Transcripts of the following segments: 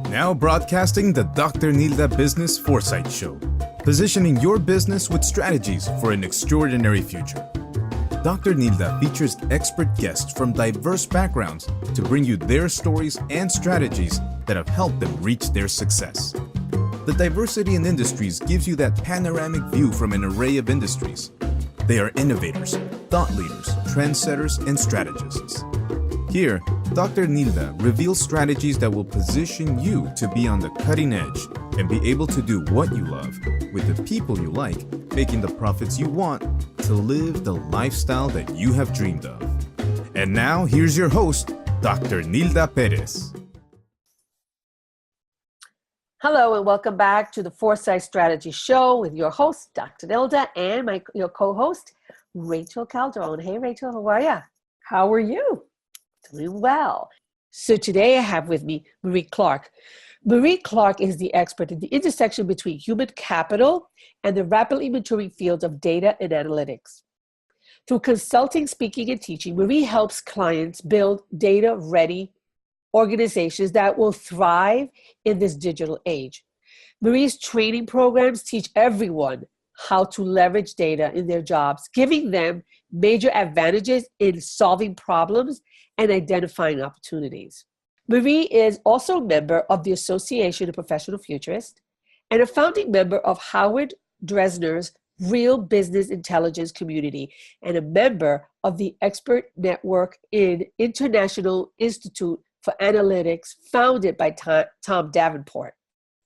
Now broadcasting the Dr. Nilda Business Foresight Show, positioning your business with strategies for an extraordinary future. Dr. Nilda features expert guests from diverse backgrounds to bring you their stories and strategies that have helped them reach their success. The diversity in industries gives you that panoramic view from an array of industries. They are innovators, thought leaders, trendsetters, and strategists. Here, Dr. Nilda reveals strategies that will position you to be on the cutting edge and be able to do what you love with the people you like, making the profits you want to live the lifestyle that you have dreamed of. And now, here's your host, Dr. Nilda Perez. Hello and welcome back to the Foresight Strategy Show with your host, Dr. Nilda, and your co-host, Rachel Calderon. Hey, Rachel, how are you? How are you? Doing well. So today I have with me Marie Clark. Marie Clark is the expert in the intersection between human capital and the rapidly maturing fields of data and analytics. Through consulting, speaking, and teaching, Marie helps clients build data-ready organizations that will thrive in this digital age. Marie's training programs teach everyone how to leverage data in their jobs, giving them major advantages in solving problems and identifying opportunities. Marie is also a member of the Association of Professional Futurists and a founding member of Howard Dresner's Real Business Intelligence Community and a member of the Expert Network in International Institute for Analytics, founded by Tom Davenport.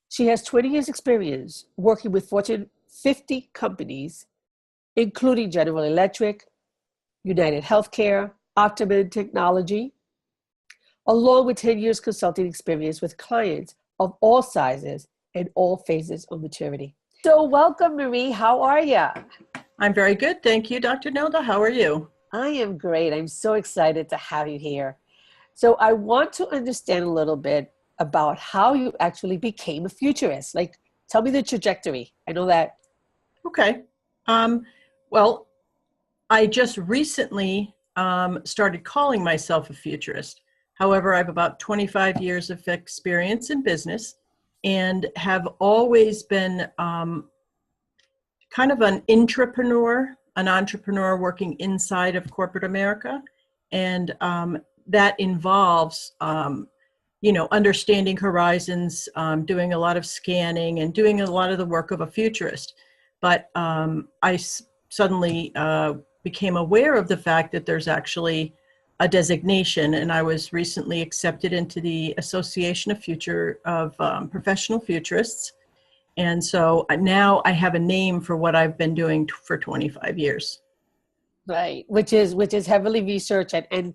She has 20 years experience working with Fortune 50 companies, including General Electric, United Healthcare, Optum Technology, along with 10 years consulting experience with clients of all sizes and all phases of maturity. So welcome, Marie. How are you? I'm very good. Thank you, Dr. Nilda. How are you? I am great. I'm so excited to have you here. So I want to understand a little bit about how you actually became a futurist. Like, tell me the trajectory. I know that. Okay. Well, I just recently started calling myself a futurist. However, I have about 25 years of experience in business and have always been kind of an entrepreneur working inside of corporate America. And that involves, understanding horizons, doing a lot of scanning and doing a lot of the work of a futurist. But I suddenly became aware of the fact that there's actually a designation, and I was recently accepted into the Association of Professional Futurists. And so now I have a name for what I've been doing for 25 years. Right, which is heavily researched and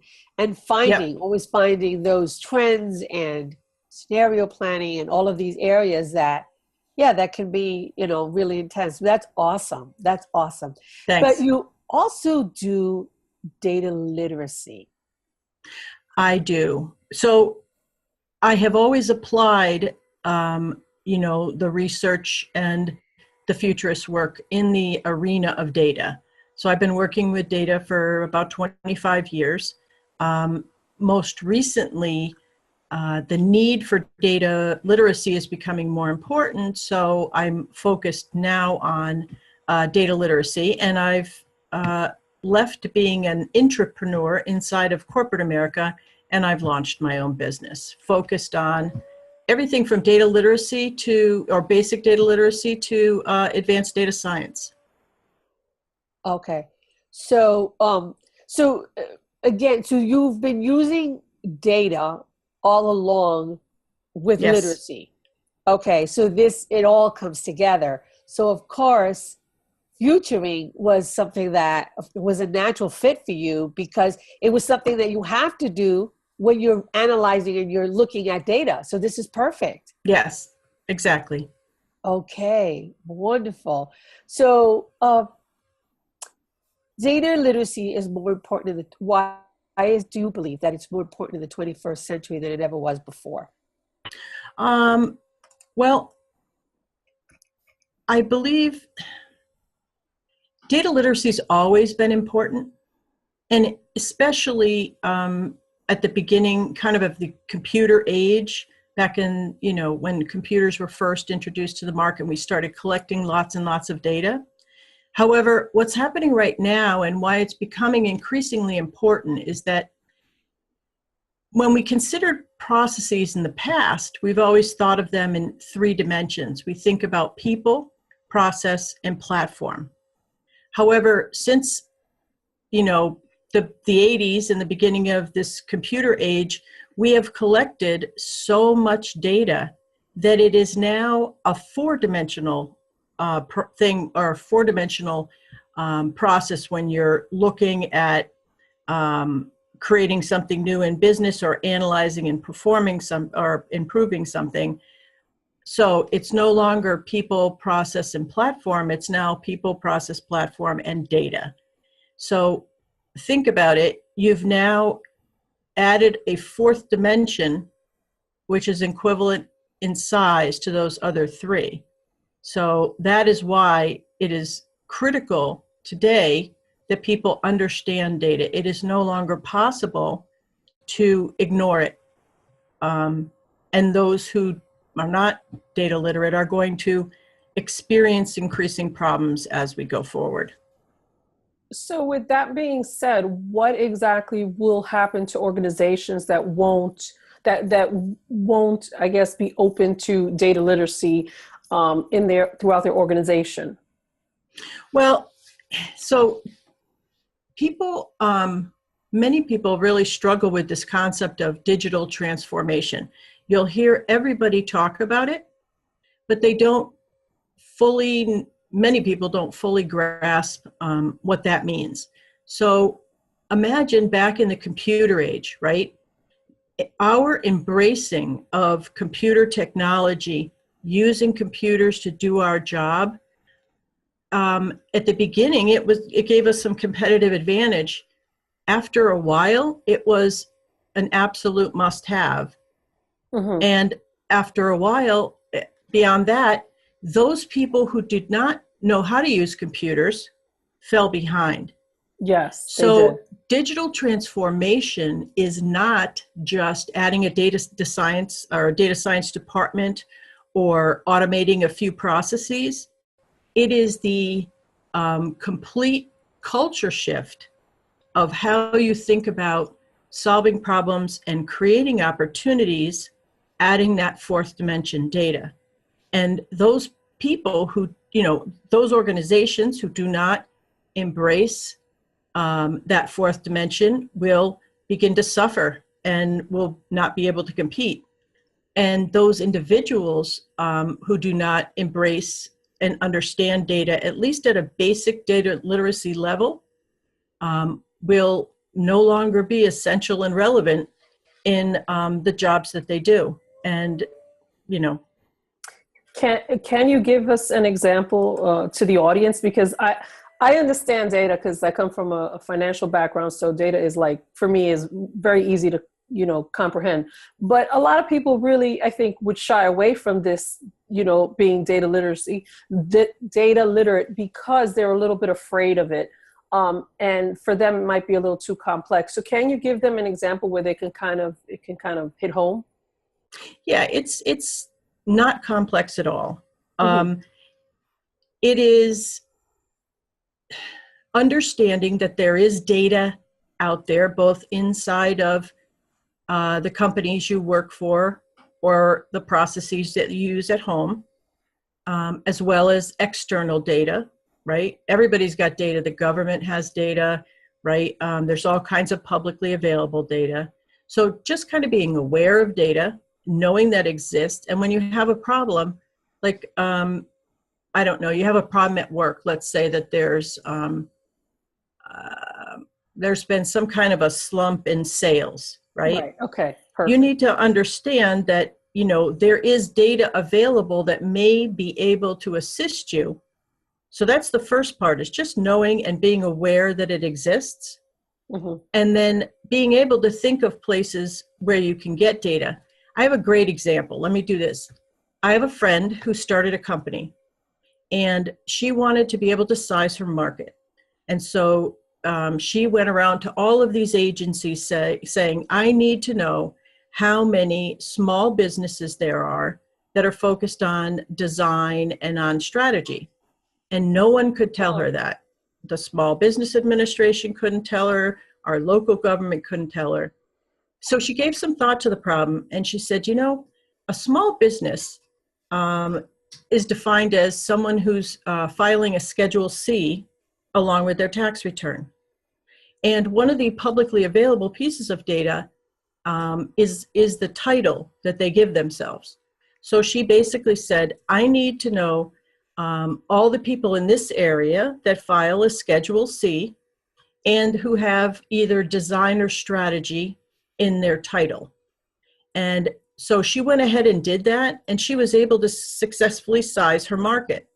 finding, always finding those trends and scenario planning and all of these areas that can be, really intense. That's awesome. That's awesome. Thanks. But you also do data literacy. I do. So I have always applied, the research and the futurist work in the arena of data. So I've been working with data for about 25 years. Most recently, the need for data literacy is becoming more important. So I'm focused now on data literacy, and I've left being an intrapreneur inside of corporate America, and I've launched my own business focused on everything from data literacy or basic data literacy to advanced data science. Okay. So, again, you've been using data all along with literacy. Okay. So it all comes together. So of course, futuring was something that was a natural fit for you because it was something that you have to do when you're analyzing and you're looking at data. So this is perfect. Yes, exactly. Okay. Wonderful. So, data literacy is more important why do you believe that it's more important in the 21st century than it ever was before? Well, I believe data literacy has always been important, and especially at the beginning kind of the computer age, back in, when computers were first introduced to the market, we started collecting lots and lots of data. However, what's happening right now and why it's becoming increasingly important is that when we considered processes in the past, we've always thought of them in 3 dimensions. We think about people, process, and platform. However, since, the 80s and the beginning of this computer age, we have collected so much data that it is now a 4-dimensional thing, or a 4-dimensional process when you're looking at creating something new in business or analyzing and performing or improving something. So it's no longer people, process, and platform. It's now people, process, platform, and data. So think about it. You've now added a 4th dimension, which is equivalent in size to those other 3. So that is why it is critical today that people understand data. It is no longer possible to ignore it. And those who are not data literate are going to experience increasing problems as we go forward. So with that being said, what exactly will happen to organizations that won't, I guess, be open to data literacy throughout their organization? Well, so people, many people really struggle with this concept of digital transformation. You'll hear everybody talk about it, but many people don't fully grasp what that means. So imagine back in the computer age, right? Our embracing of computer technology, using computers to do our job, at the beginning, it gave us some competitive advantage. After a while, it was an absolute must-have. Mm-hmm. And after a while, beyond that, those people who did not know how to use computers fell behind. Yes. So digital transformation is not just adding a data science department or automating a few processes. It is the complete culture shift of how you think about solving problems and creating opportunities, adding that 4th dimension data. And those people who, those organizations who do not embrace that 4th dimension will begin to suffer and will not be able to compete. And those individuals who do not embrace and understand data, at least at a basic data literacy level, will no longer be essential and relevant in the jobs that they do. And, Can you give us an example to the audience? Because I understand data because I come from a financial background. So data is for me, is very easy to, comprehend. But a lot of people really, I think, would shy away from this, being data literate because they're a little bit afraid of it. And for them, it might be a little too complex. So can you give them an example where it can kind of hit home? Yeah, it's not complex at all. Mm-hmm. It is understanding that there is data out there, both inside of the companies you work for or the processes that you use at home, as well as external data, right? Everybody's got data. The government has data, right? There's all kinds of publicly available data. So just kind of being aware of data, knowing that exists. And when you have a problem, I don't know, you have a problem at work. Let's say that there's been some kind of a slump in sales, right? Right. Okay. Perfect. You need to understand that, there is data available that may be able to assist you. So that's the first part, is just knowing and being aware that it exists. Mm-hmm. And then being able to think of places where you can get data. I have a great example. Let me do this. I have a friend who started a company, and she wanted to be able to size her market. And so she went around to all of these agencies saying, I need to know how many small businesses there are that are focused on design and on strategy. And no one could tell her that. The Small Business Administration couldn't tell her. Our local government couldn't tell her. So she gave some thought to the problem, and she said, you know, a small business is defined as someone who's filing a Schedule C along with their tax return. And one of the publicly available pieces of data is the title that they give themselves. So she basically said, I need to know all the people in this area that file a Schedule C and who have either design or strategy in their title. And so she went ahead and did that, and she was able to successfully size her market.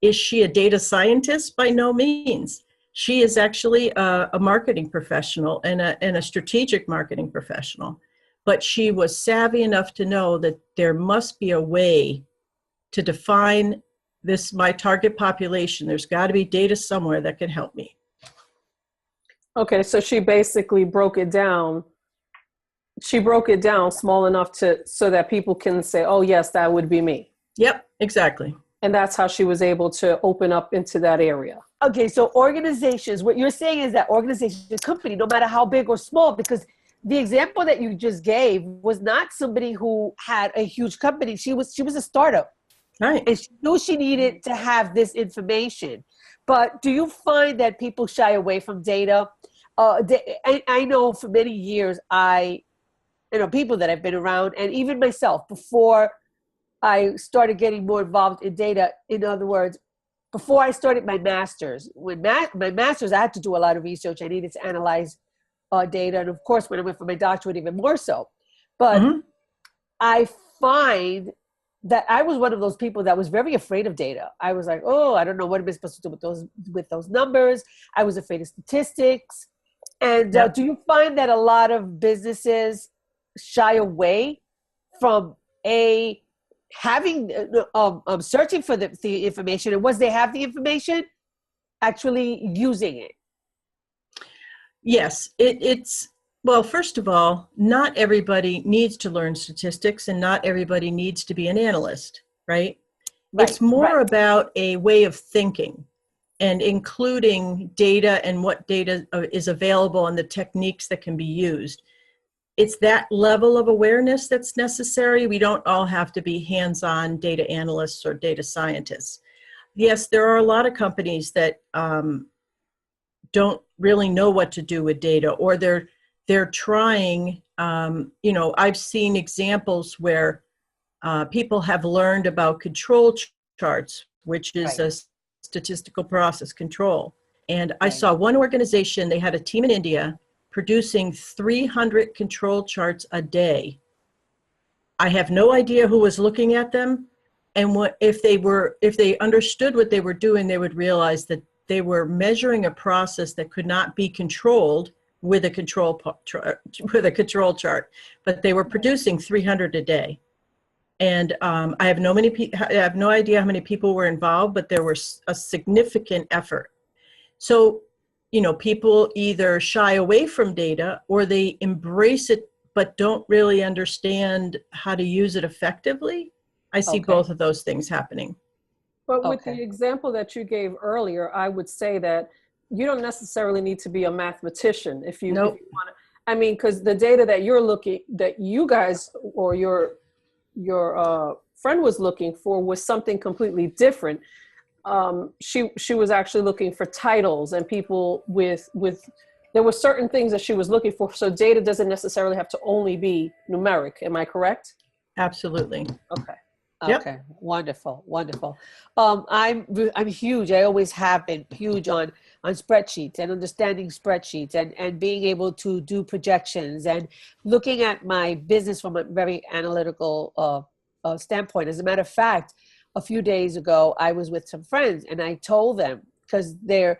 Is she a data scientist? By no means. She is actually a marketing professional and a strategic marketing professional. But she was savvy enough to know that there must be a way to define this, my target population. There's got to be data somewhere that can help me. Okay, so she basically broke it down. She broke it down small enough so that people can say, oh, yes, that would be me. Yep, exactly. And that's how she was able to open up into that area. Okay, so organizations, what you're saying is that organization, company, no matter how big or small, because the example that you just gave was not somebody who had a huge company. She was a startup. Right. And she knew she needed to have this information. But do you find that people shy away from data? I know for many years, people that I've been around, and even myself, before I started getting more involved in data, in other words, before I started my master's, my master's, I had to do a lot of research. I needed to analyze data. And of course, when I went for my doctorate, even more so. But I find that I was one of those people that was very afraid of data. I was like, oh, I don't know what am I supposed to do with those numbers. I was afraid of statistics. And do you find that a lot of businesses shy away from searching for the information, and once they have the information, actually using it? Yes, it's well, first of all, not everybody needs to learn statistics, and not everybody needs to be an analyst, right? It's more about a way of thinking and including data and what data is available and the techniques that can be used. It's that level of awareness that's necessary. We don't all have to be hands-on data analysts or data scientists. Yes, there are a lot of companies that don't really know what to do with data, or they're trying, I've seen examples where people have learned about control charts, which is a statistical process control. And I saw one organization, they had a team in India producing 300 control charts a day. I have no idea who was looking at them. And if they understood what they were doing, they would realize that they were measuring a process that could not be controlled with a control chart, but they were producing 300 a day. And I have no idea how many people were involved, but there was a significant effort. So, people either shy away from data or they embrace it, but don't really understand how to use it effectively. I see both of those things happening. But with the example that you gave earlier, I would say that you don't necessarily need to be a mathematician if you want to. I mean, because the data that that you guys or your friend was looking for was something completely different. She was actually looking for titles and people with there were certain things that she was looking for. So data doesn't necessarily have to only be numeric. Am I correct? Absolutely. Okay. Okay. Yep. Wonderful. I'm huge. I always have been huge on spreadsheets and understanding spreadsheets and being able to do projections and looking at my business from a very analytical standpoint. As a matter of fact, a few days ago, I was with some friends and I told them, because they're,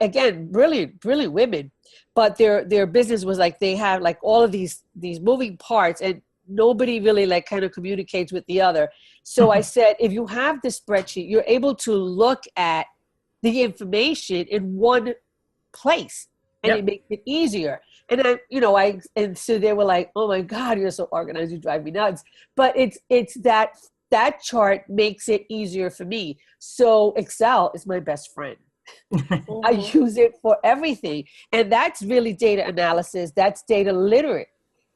again, brilliant women, but their business was like, they have like all of these moving parts and nobody really like kind of communicates with the other. So I said, if you have this spreadsheet, you're able to look at the information in one place and it makes it easier. And so they were like, "Oh my God, you're so organized, you drive me nuts." But it's that chart makes it easier for me. So Excel is my best friend. I use it for everything. And that's really data analysis. That's data literate.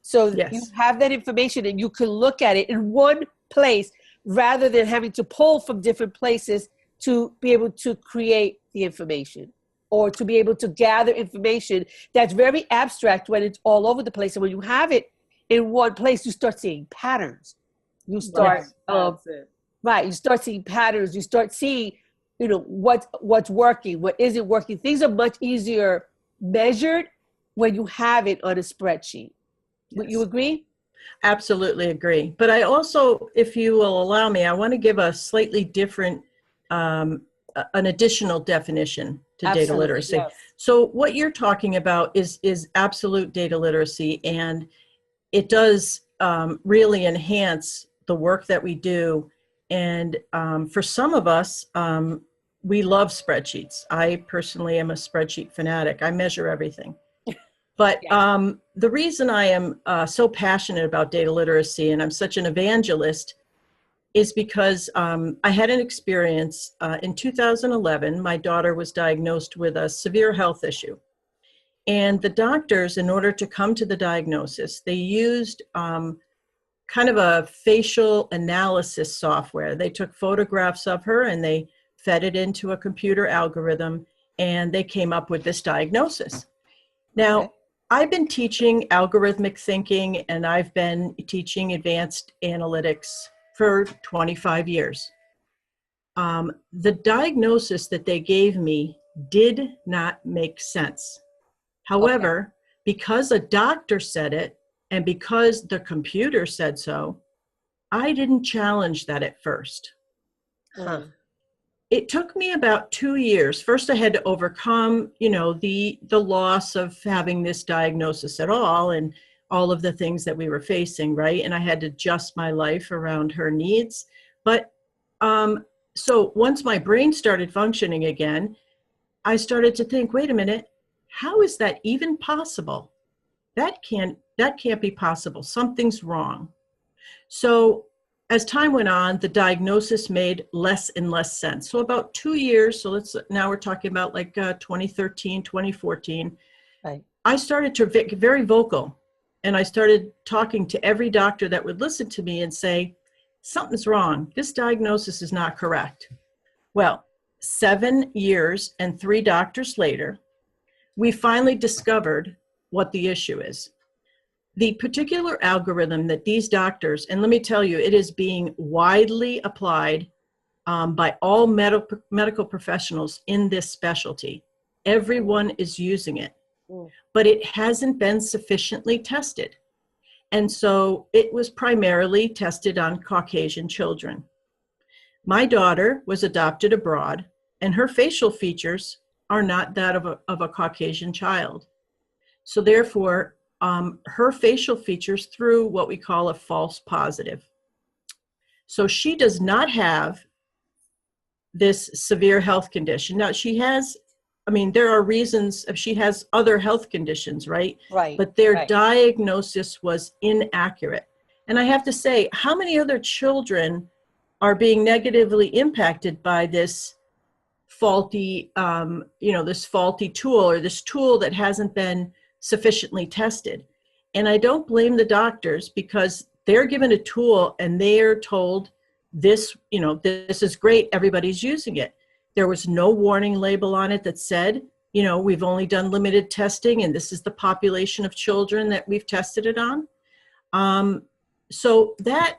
So you Yes. have that information and you can look at it in one place rather than having to pull from different places to be able to create the information or to be able to gather information that's very abstract when it's all over the place. And when you have it in one place, you start seeing patterns. You start, right, you start seeing patterns. You start seeing, what's working, what isn't working. Things are much easier measured when you have it on a spreadsheet. Would you agree? Absolutely agree. But I also, if you will allow me, I want to give a slightly different, an additional definition to data literacy. Yes. So what you're talking about is absolute data literacy, and it does really enhance the work that we do. And for some of us, we love spreadsheets. I personally am a spreadsheet fanatic. I measure everything. But the reason I am so passionate about data literacy and I'm such an evangelist is because I had an experience in 2011. My daughter was diagnosed with a severe health issue. And the doctors, in order to come to the diagnosis, they used kind of a facial analysis software. They took photographs of her and they fed it into a computer algorithm, and they came up with this diagnosis. Now, I've been teaching algorithmic thinking and I've been teaching advanced analytics for 25 years. The diagnosis that they gave me did not make sense. However, because a doctor said it and because the computer said so, I didn't challenge that at first. It took me about 2 years. First, I had to overcome, the loss of having this diagnosis at all and all of the things that we were facing, right? And I had to adjust my life around her needs. But so once my brain started functioning again, I started to think, wait a minute, how is that even possible? That can't be possible. Something's wrong. So as time went on, the diagnosis made less and less sense. So about 2 years, now we're talking about like 2013, 2014, right. I started to get very vocal. And I started talking to every doctor that would listen to me and say, something's wrong. This diagnosis is not correct. Well, 7 years and 3 doctors later, we finally discovered what the issue is. The particular algorithm that these doctors, and let me tell you, it is being widely applied by all medical professionals in this specialty. Everyone is using it, but it hasn't been sufficiently tested. And so it was primarily tested on Caucasian children. My daughter was adopted abroad, and her facial features are not that of a Caucasian child. So therefore, her facial features threw what we call a false positive. So she does not have this severe health condition. Now she has, there are reasons if she has other health conditions, right? Right. But their diagnosis was inaccurate. And I have to say, how many other children are being negatively impacted by this faulty, this faulty tool or this tool that hasn't been sufficiently tested? And I don't blame the doctors because they're given a tool and they're told this is great, everybody's using it. There was no warning label on it that said, we've only done limited testing and this is the population of children that we've tested it on. So that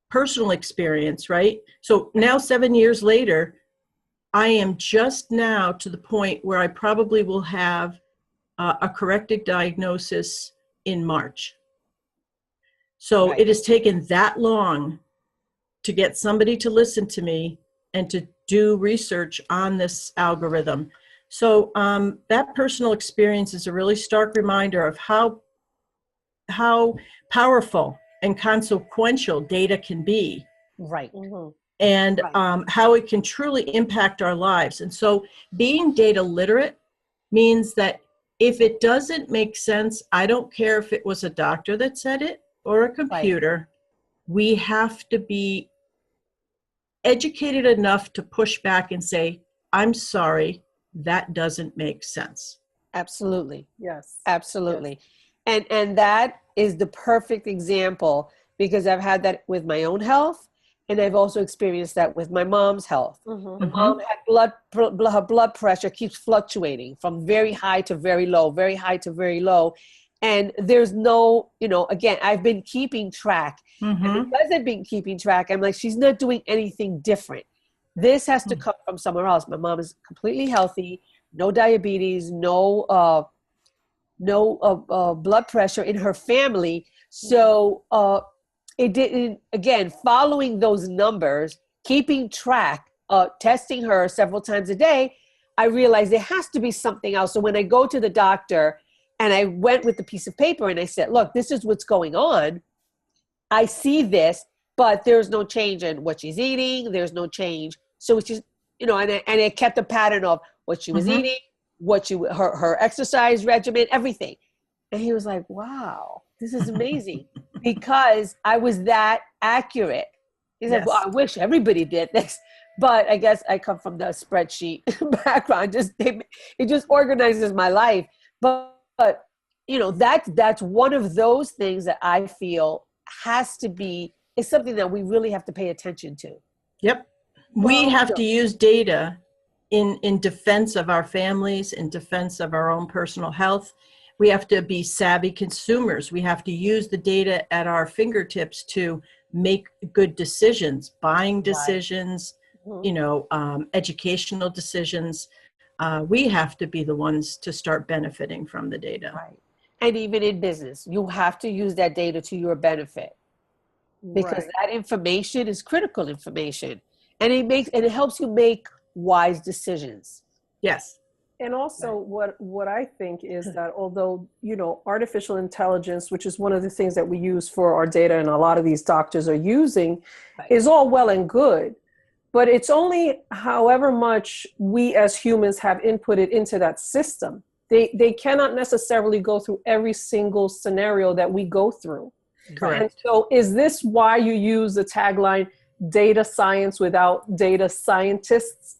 personal experience, right? So now 7 years later, I am just now to the point where I probably will have a corrected diagnosis in March. So it has taken that long to get somebody to listen to me and to do research on this algorithm. So that personal experience is a really stark reminder of how powerful and consequential data can be. Right. And how it can truly impact our lives. And so being data literate means that if it doesn't make sense, I don't care if it was a doctor that said it or a computer, we have to be educated enough to push back and say, I'm sorry, that doesn't make sense. Absolutely. Yes. Absolutely. And that is the perfect example, because I've had that with my own health, and I've also experienced that with my mom's health. Mm-hmm. My mom had her blood pressure keeps fluctuating from very high to very low, very high to very low. And there's no, again, I've been keeping track. And because I've been keeping track, I'm like, she's not doing anything different. This has to come from somewhere else. My mom is completely healthy, no diabetes, no blood pressure in her family. So it didn't, again, following those numbers, keeping track, testing her several times a day, I realized there has to be something else. So when I go to the doctor, and I went with the piece of paper and I said, look, this is what's going on. I see this, but there's no change in what she's eating. There's no change. So it's just, and it kept a pattern of what she was eating, her exercise regimen, everything. And he was like, wow, this is amazing, because I was that accurate. He's like, well, I wish everybody did this. But I guess I come from the spreadsheet background. It just organizes my life. But that's one of those things that I feel is something that we really have to pay attention to. Yep. We have to use data in defense of our families, in defense of our own personal health. We have to be savvy consumers. We have to use the data at our fingertips to make good decisions, buying decisions, educational decisions. We have to be the ones to start benefiting from the data. Right. And even in business, you have to use that data to your benefit, because that information is critical information, and it helps you make wise decisions. Yes. And also what I think is that although, artificial intelligence, which is one of the things that we use for our data and a lot of these doctors are using, is all well and good. But it's only however much we as humans have inputted into that system. They cannot necessarily go through every single scenario that we go through. Correct. And so is this why you use the tagline, data science without data scientists?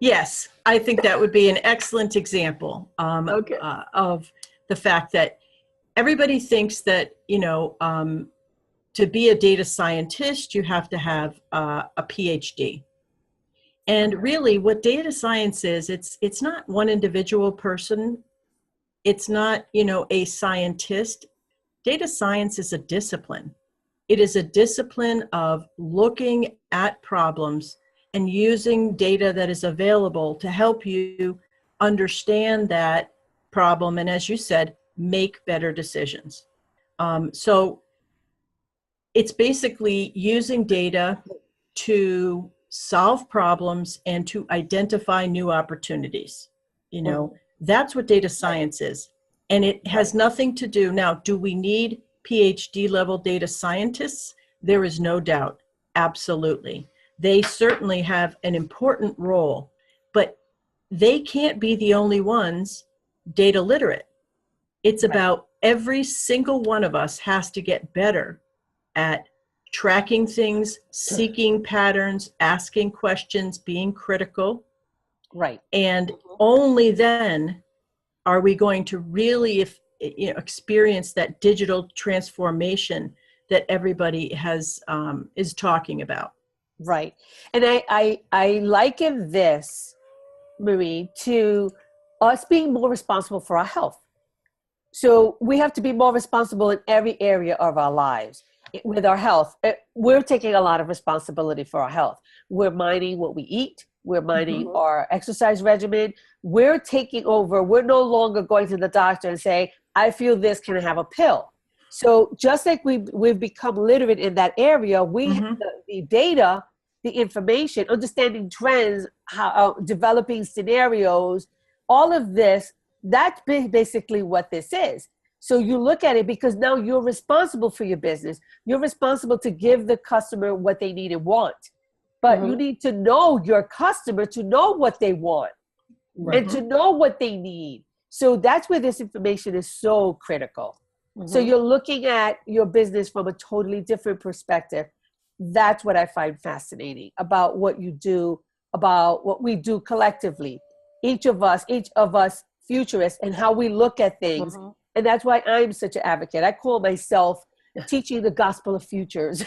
Yes, I think that would be an excellent example of the fact that everybody thinks that, to be a data scientist, you have to have a PhD. And really what data science is, it's not one individual person. It's not, a scientist. Data science is a discipline. It is a discipline of looking at problems and using data that is available to help you understand that problem. And as you said, make better decisions. So it's basically using data to solve problems and to identify new opportunities. That's what data science is. And it has nothing to do. Now, do we need PhD level data scientists? There is no doubt. Absolutely. They certainly have an important role, but they can't be the only ones data literate. It's about every single one of us has to get better at tracking things, seeking patterns, asking questions, being critical. Right. And only then are we going to really experience that digital transformation that everybody is talking about. Right. And I liken this, Marie, to us being more responsible for our health. So we have to be more responsible in every area of our lives. With our health, we're taking a lot of responsibility for our health. We're minding what we eat. We're minding our exercise regimen. We're taking over. We're no longer going to the doctor and saying, I feel this, can I have a pill? So just like we've become literate in that area, we have the data, the information, understanding trends, developing scenarios, all of this, that's basically what this is. So you look at it because now you're responsible for your business. You're responsible to give the customer what they need and want. But you need to know your customer to know what they want and to know what they need. So that's where this information is so critical. So you're looking at your business from a totally different perspective. That's what I find fascinating about what you do, about what we do collectively, each of us futurists, and how we look at things. And that's why I'm such an advocate. I call myself teaching the gospel of futures.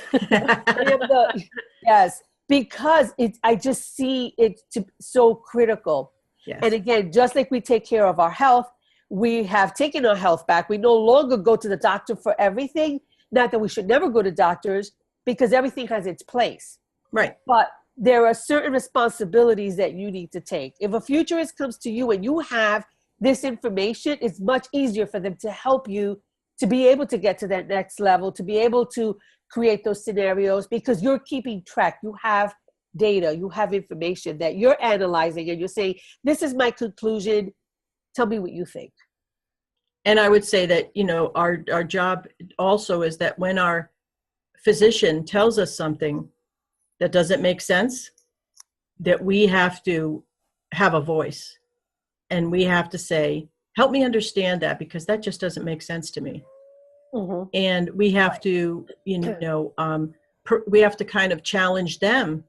Yes, because I just see it so critical. Yes. And again, just like we take care of our health, we have taken our health back. We no longer go to the doctor for everything. Not that we should never go to doctors, because everything has its place. Right. But there are certain responsibilities that you need to take. If a futurist comes to you and you have this information, it's much easier for them to help you to be able to get to that next level, to be able to create those scenarios, because you're keeping track. You have data, you have information that you're analyzing, and you're saying, this is my conclusion. Tell me what you think. And I would say that, our job also is that when our physician tells us something that doesn't make sense, that we have to have a voice. And we have to say, help me understand that, because that just doesn't make sense to me. And we have to, we have to kind of challenge them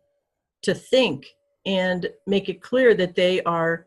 to think and make it clear that they are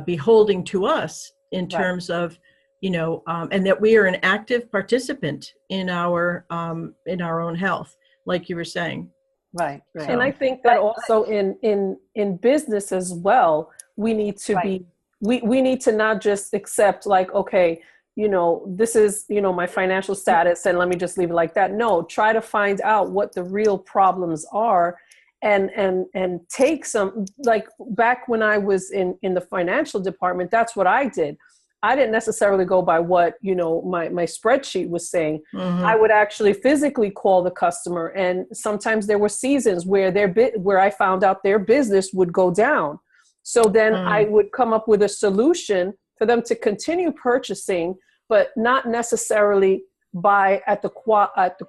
beholding to us in terms of, and that we are an active participant in our own health, like you were saying. Right. And I think that also in business as well, we need to be, we need to not just accept like, okay, this is, my financial status and let me just leave it like that. No, try to find out what the real problems are and take some, like back when I was in the financial department, that's what I did. I didn't necessarily go by what, my spreadsheet was saying. I would actually physically call the customer. And sometimes there were seasons where where I found out their business would go down. So then I would come up with a solution for them to continue purchasing, but not necessarily buy at the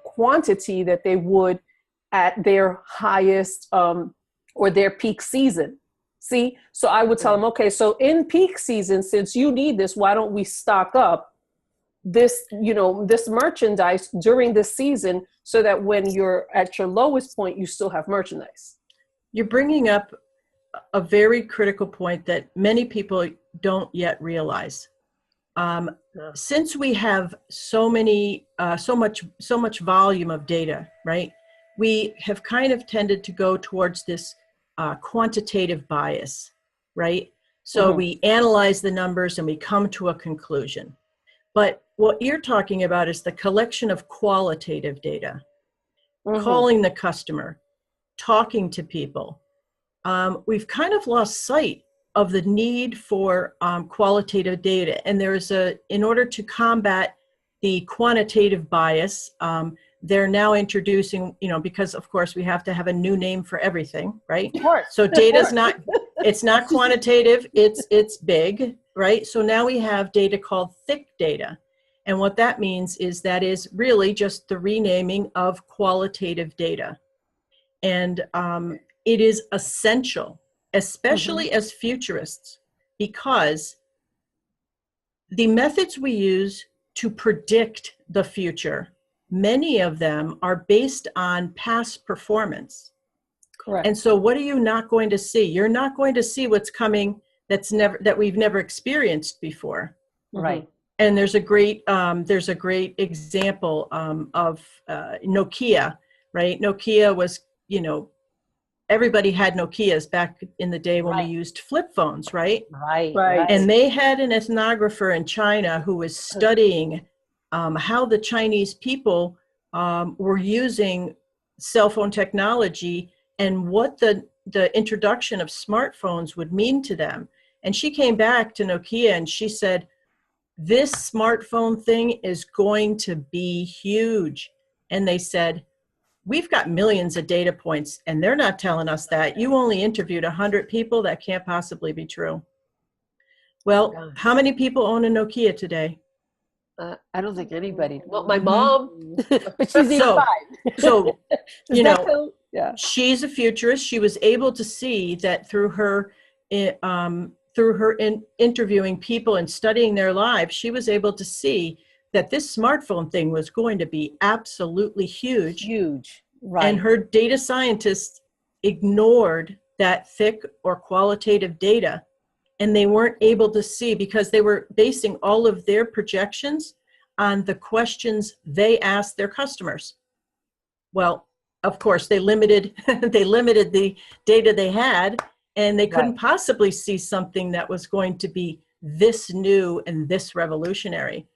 quantity that they would at their highest or their peak season. See, so I would tell them, okay, so in peak season, since you need this, why don't we stock up this, this merchandise during this season so that when you're at your lowest point, you still have merchandise. You're bringing up a very critical point that many people don't yet realize. Since we have so much volume of data, right? We have kind of tended to go towards this quantitative bias, right? So we analyze the numbers and we come to a conclusion. But what you're talking about is the collection of qualitative data, calling the customer, talking to people. We've kind of lost sight of the need for qualitative data. And in order to combat the quantitative bias, they're now introducing, because of course we have to have a new name for everything, right? Of course. So data's it's not quantitative, it's big, right? So now we have data called thick data. And what that means is that is really just the renaming of qualitative data. And it is essential, especially as futurists, because the methods we use to predict the future, many of them are based on past performance. Correct. And so what are you not going to see? You're not going to see what's coming that we've never experienced before. Right. And there's a great example of Nokia, right? Nokia was, everybody had Nokias back in the day when we used flip phones, right? Right. And they had an ethnographer in China who was studying how the Chinese people were using cell phone technology and what the introduction of smartphones would mean to them. And she came back to Nokia and she said, this smartphone thing is going to be huge. And they said, we've got millions of data points and they're not telling us that. You only interviewed 100 people. That can't possibly be true. Well, how many people own a Nokia today? I don't think anybody. Well, my mom, but she's 85. So she's a futurist. She was able to see that through her through her interviewing people and studying their lives, she was able to see that this smartphone thing was going to be absolutely huge. Huge, right. And her data scientists ignored that thick or qualitative data, and they weren't able to see because they were basing all of their projections on the questions they asked their customers. Well, of course, they limited the data they had, and they couldn't possibly see something that was going to be this new and this revolutionary.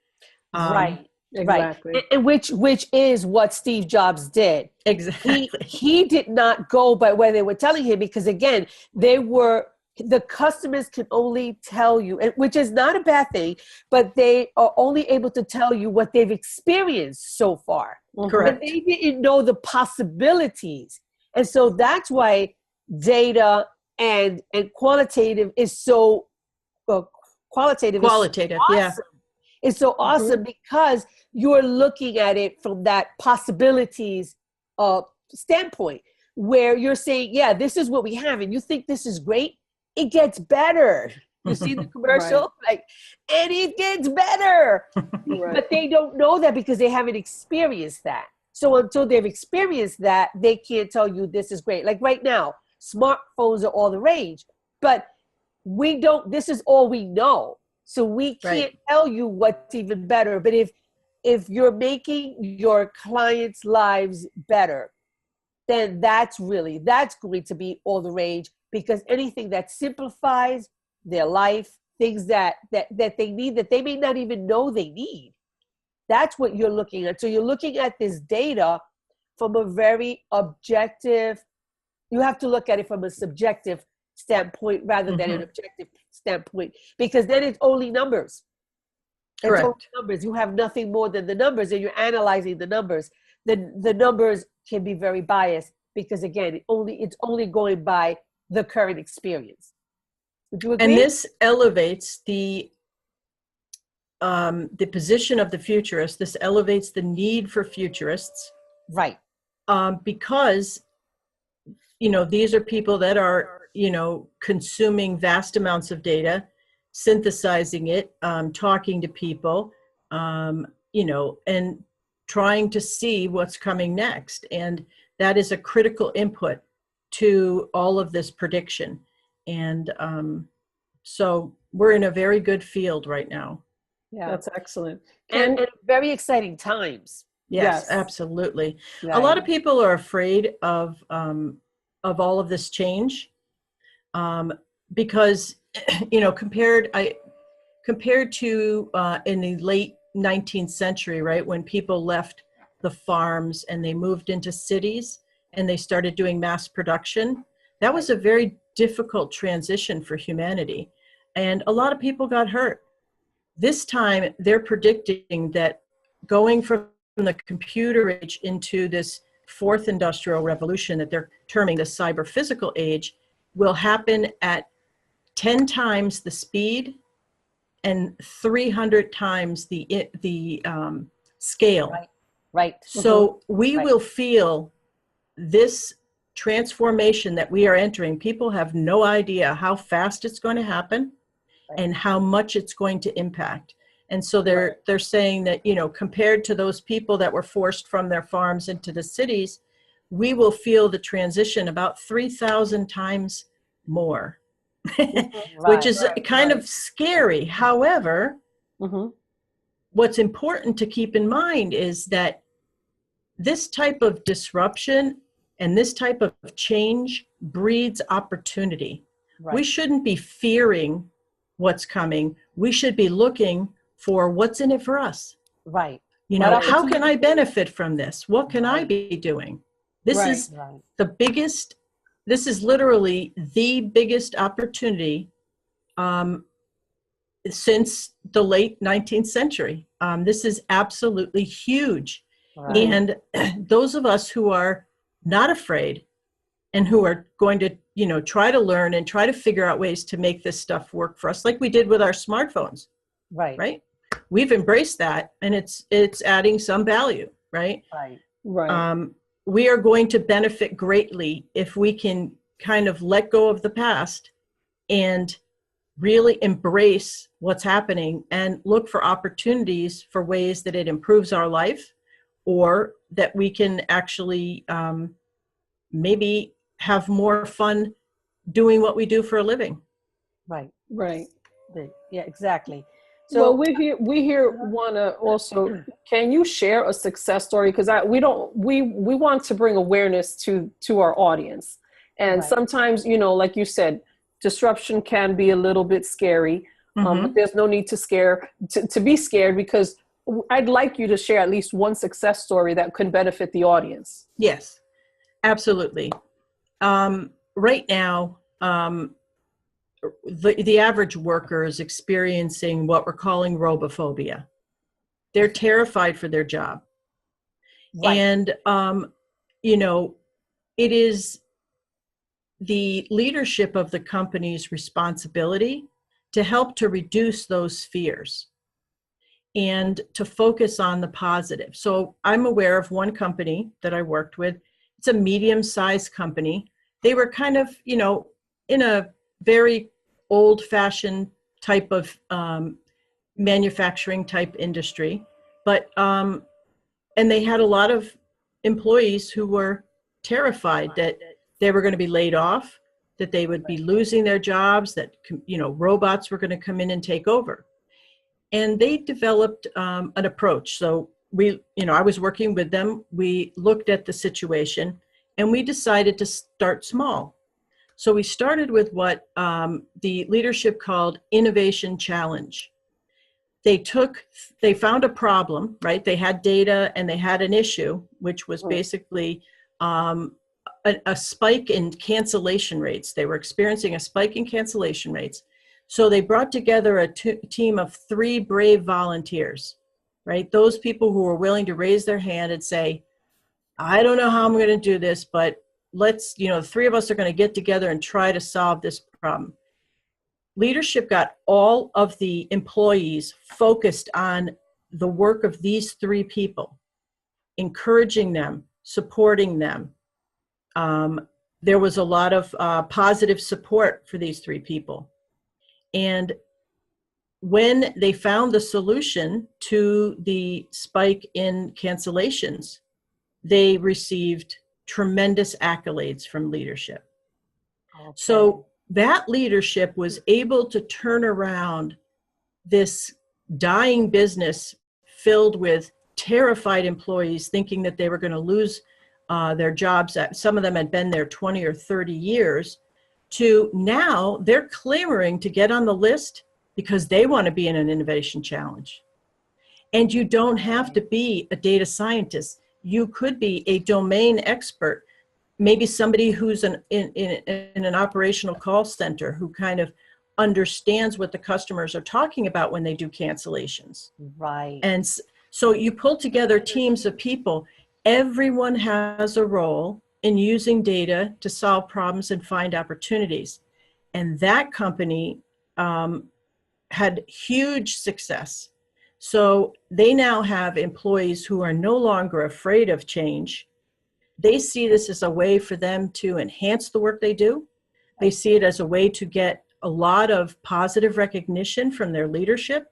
Right. Exactly. Right. And which is what Steve Jobs did. Exactly. He did not go by where they were telling him, because again, the customers can only tell you, which is not a bad thing, but they are only able to tell you what they've experienced so far. Correct. And they didn't know the possibilities. And so that's why data and qualitative is so qualitative. Qualitative, awesome. yeah. It's so awesome because you're looking at it from that possibilities standpoint, where you're saying, yeah, this is what we have, and you think this is great. It gets better. You see the commercial? And it gets better. But they don't know that because they haven't experienced that. So until they've experienced that, they can't tell you this is great. Like right now, smartphones are all the rage, but this is all we know. So we can't tell you what's even better. But if you're making your clients' lives better, then that's going to be all the rage, because anything that simplifies their life, things that they need, that they may not even know they need, that's what you're looking at. So you're looking at this data from a very objective, you have to look at it from a subjective standpoint rather than an objective standpoint, because then it's only numbers. Correct. It's only numbers. You have nothing more than the numbers, and you're analyzing the numbers. The numbers can be very biased because, again, it's only going by the current experience. Would you agree? And this elevates the position of the futurist. This elevates the need for futurists, right? Because these are people that are consuming vast amounts of data, synthesizing it, talking to people, and trying to see what's coming next. And that is a critical input to all of this prediction. And so we're in a very good field right now. Yeah, that's excellent. And very exciting times. Yes, absolutely. Right. A lot of people are afraid of all of this change, because compared to in the late 19th century, right, when people left the farms and they moved into cities and they started doing mass production, that was a very difficult transition for humanity, and a lot of people got hurt. This time they're predicting that going from the computer age into this fourth industrial revolution that they're terming the cyber physical age will happen at 10 times the speed and 300 times the scale. Right. So we will feel this transformation that we are entering. People have no idea how fast it's going to happen and how much it's going to impact. And so they're saying that, compared to those people that were forced from their farms into the cities, we will feel the transition about 3,000 times more, which is kind of scary. However, what's important to keep in mind is that this type of disruption and this type of change breeds opportunity. We shouldn't be fearing what's coming. We should be looking for what's in it for us. Right. How can I benefit from this? What can I be doing? This is the biggest, this is literally the biggest opportunity since the late 19th century. This is absolutely huge. And those of us who are not afraid and who are going to, try to learn and try to figure out ways to make this stuff work for us, like we did with our smartphones. Right. We've embraced that, and it's adding some value, right? We are going to benefit greatly if we can kind of let go of the past and really embrace what's happening and look for opportunities for ways that it improves our life, or that we can actually maybe have more fun doing what we do for a living. Right. Right. Yeah, exactly. Well, So we here want to also, can you share a success story? Because we want to bring awareness to our audience. And right. sometimes, like you said, disruption can be a little bit scary, but there's no need to be scared, because I'd like you to share at least one success story that could benefit the audience. Yes, absolutely. Right now, the average worker is experiencing what we're calling robophobia. They're terrified for their job. Right. And, it is the leadership of the company's responsibility to help to reduce those fears and to focus on the positive. So I'm aware of one company that I worked with. It's a medium-sized company. They were kind of, in a very old-fashioned type of manufacturing type industry, but and they had a lot of employees who were terrified that they were going to be laid off, that they would be losing their jobs, that robots were going to come in and take over. And they developed an approach. So I was working with them. We looked at the situation and we decided to start small. So we started with what the leadership called Innovation Challenge. They found a problem, right? They had data and they had an issue, which was basically a spike in cancellation rates. They were experiencing a spike in cancellation rates. So they brought together a team of 3 brave volunteers, right? Those people who were willing to raise their hand and say, I don't know how I'm going to do this, but let's, 3 of us are going to get together and try to solve this problem. Leadership got all of the employees focused on the work of these 3 people, encouraging them, supporting them. There was a lot of positive support for these 3 people. And when they found the solution to the spike in cancellations, they received tremendous accolades from leadership. Okay. So that leadership was able to turn around this dying business filled with terrified employees thinking that they were going to lose their jobs. Some of them had been there 20 or 30 years, to now they're clamoring to get on the list because they want to be in an innovation challenge. And you don't have to be a data scientist. You could be a domain expert, maybe somebody who's in an operational call center who kind of understands what the customers are talking about when they do cancellations. Right. And so you pull together teams of people. Everyone has a role in using data to solve problems and find opportunities. And that company had huge success. So they now have employees who are no longer afraid of change. They see this as a way for them to enhance the work they do. They see it as a way to get a lot of positive recognition from their leadership,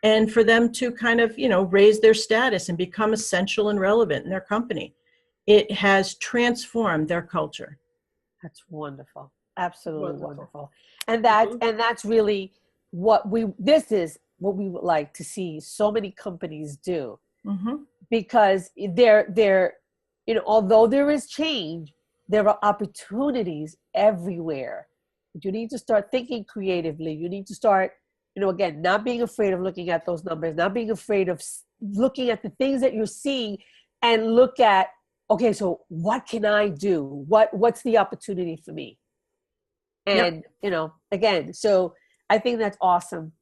and for them to kind of, raise their status and become essential and relevant in their company. It has transformed their culture. That's wonderful. Absolutely wonderful. And that's really this is what we would like to see so many companies do. Because they're although there is change, there are opportunities everywhere. But you need to start thinking creatively. You need to start, again, not being afraid of looking at those numbers, not being afraid of looking at the things that you're seeing, and look at, okay, so what can I do? What's the opportunity for me? And, again, so I think that's awesome.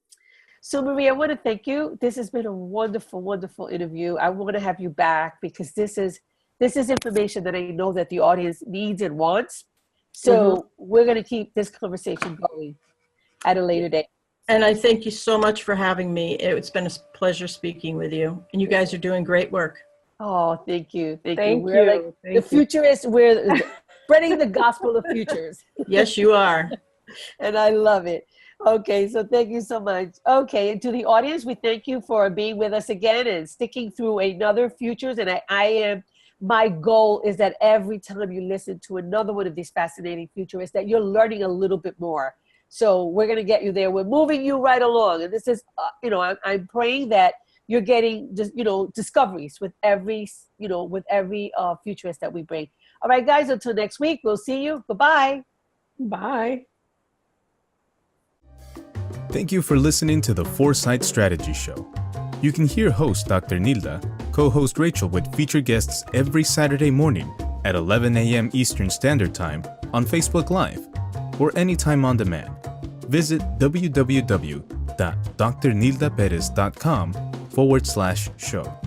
So Marie, I want to thank you. This has been a wonderful, wonderful interview. I want to have you back because this is information that I know that the audience needs and wants. So we're going to keep this conversation going at a later date. And I thank you so much for having me. It's been a pleasure speaking with you. And you guys are doing great work. Oh, thank you. Thank you. We're like the futurists. We're spreading the gospel of futures. Yes, you are. And I love it. Okay, so thank you so much. Okay, and to the audience, we thank you for being with us again and sticking through another Futures. And my goal is that every time you listen to another one of these fascinating futurists, that you're learning a little bit more. So we're going to get you there. We're moving you right along. And this is, I'm praying that you're getting, discoveries with every futurist that we bring. All right, guys, until next week, we'll see you. Bye-bye. Bye. Thank you for listening to the Foresight Strategy Show. You can hear host Dr. Nilda, co-host Rachel with featured guests every Saturday morning at 11 a.m. Eastern Standard Time on Facebook Live or anytime on demand. Visit www.drnildaperez.com/show.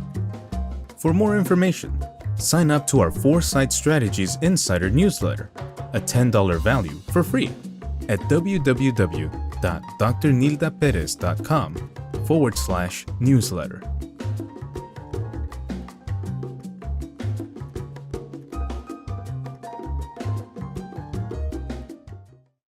For more information, sign up to our Foresight Strategies Insider newsletter, a $10 value for free at www.drnildaperez.com/newsletter.